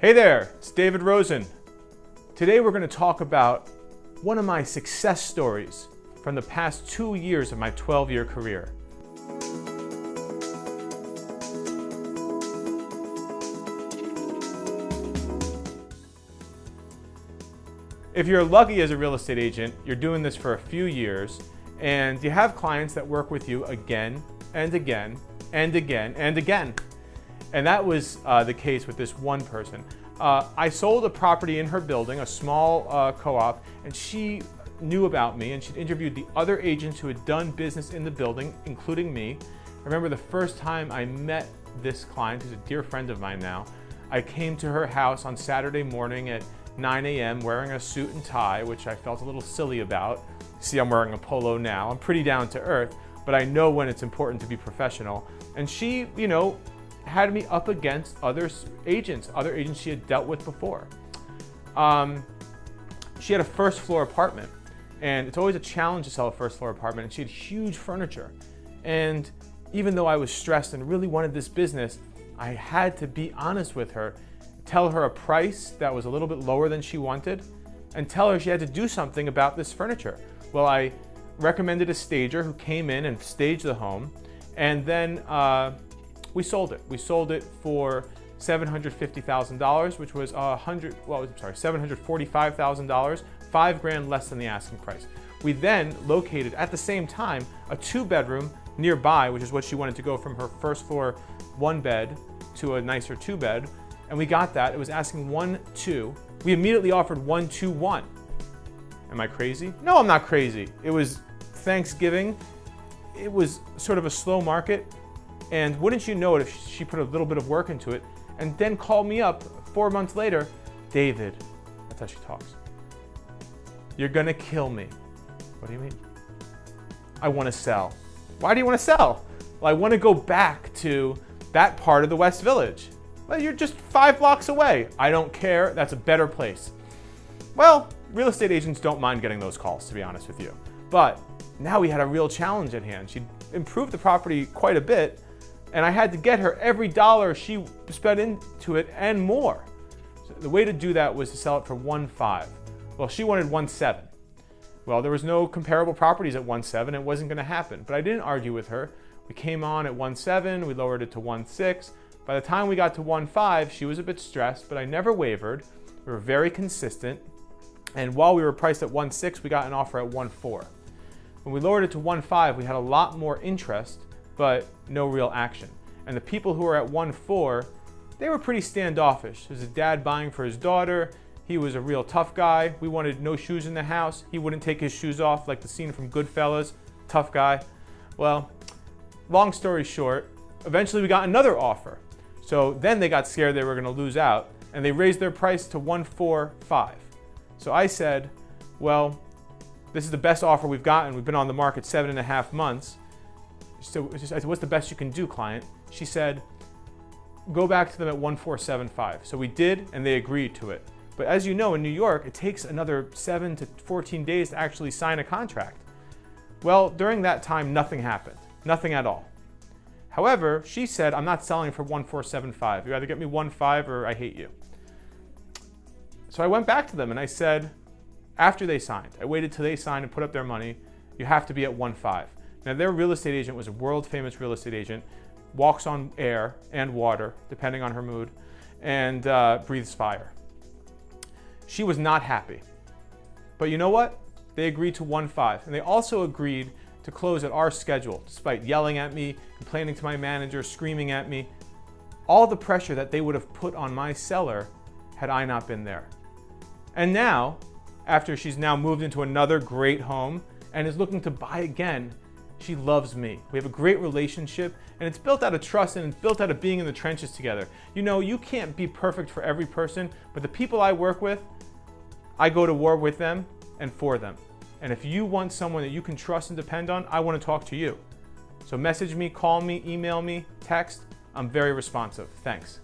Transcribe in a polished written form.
Hey there, it's David.Rosen. Today we're going to talk about one of my success stories from the past 2 years of my 12-year career. If you're lucky as a real estate agent, you're doing this for a few years, and you have clients that work with you again and again and again and again. And that was the case with this one person. I sold a property in her building, a small co-op, and she knew about me, and she'd interviewed the other agents who had done business in the building, including me. I remember the first time I met this client, who's a dear friend of mine now. I came to her house on Saturday morning at 9 a.m. wearing a suit and tie, which I felt a little silly about. See, I'm wearing a polo now. I'm pretty down to earth, but I know when it's important to be professional. And she, had me up against other agents she had dealt with before. She had a first floor apartment, and it's always a challenge to sell a first floor apartment, and she had huge furniture. And even though I was stressed and really wanted this business, I had to be honest with her, tell her a price that was a little bit lower than she wanted, and tell her she had to do something about this furniture. Well, I recommended a stager who came in and staged the home, and then we sold it. We sold it for $750,000, which was $745,000, $5,000 less than the asking price. We then located at the same time a 2-bedroom nearby, which is what she wanted to go from her first floor 1-bed to a nicer 2-bed, and we got that. It was asking 1.2. We immediately offered 1.21. Am I crazy? No, I'm not crazy. It was Thanksgiving. It was sort of a slow market. And wouldn't you know it if she put a little bit of work into it and then called me up 4 months later, David, that's how she talks. You're gonna kill me. What do you mean? I wanna sell. Why do you wanna sell? Well, I wanna go back to that part of the West Village. Well, you're just 5 blocks away. I don't care, that's a better place. Well, real estate agents don't mind getting those calls, to be honest with you. But now we had a real challenge at hand. She'd improved the property quite a bit, and I had to get her every dollar she spent into it and more. So the way to do that was to sell it for 1.5. Well, she wanted 1.7. Well, there was no comparable properties at 1.7. It wasn't going to happen. But I didn't argue with her. We came on at 1.7. We lowered it to 1.6. By the time we got to 1.5, she was a bit stressed, but I never wavered. We were very consistent. And while we were priced at 1.6, we got an offer at 1.4. When we lowered it to 1.5, we had a lot more interest, but no real action. And the people who were at 1.4, they were pretty standoffish. There's a dad buying for his daughter. He was a real tough guy. We wanted no shoes in the house. He wouldn't take his shoes off, like the scene from Goodfellas. Tough guy. Well, long story short, eventually we got another offer. So then they got scared they were gonna lose out, and they raised their price to 1.45. So I said, well, this is the best offer we've gotten. We've been on the market 7.5 months. So I said, what's the best you can do, client? She said, go back to them at 1.475. So we did, and they agreed to it. But as you know, in New York, it takes another 7 to 14 days to actually sign a contract. Well, during that time, nothing happened. Nothing at all. However, she said, I'm not selling for 1.475. You either get me 1.5 or I hate you. So I went back to them and I said, after they signed, I waited till they signed and put up their money, you have to be at 1.5. Now, their real estate agent was a world-famous real estate agent, walks on air and water, depending on her mood, and breathes fire. She was not happy. But you know what? They agreed to 1.5, and they also agreed to close at our schedule, despite yelling at me, complaining to my manager, screaming at me. All the pressure that they would have put on my seller had I not been there. And now, after she's now moved into another great home and is looking to buy again, she loves me. We have a great relationship, and it's built out of trust, and it's built out of being in the trenches together. You can't be perfect for every person, but the people I work with, I go to war with them and for them. And if you want someone that you can trust and depend on, I want to talk to you. So message me, call me, email me, text. I'm very responsive. Thanks.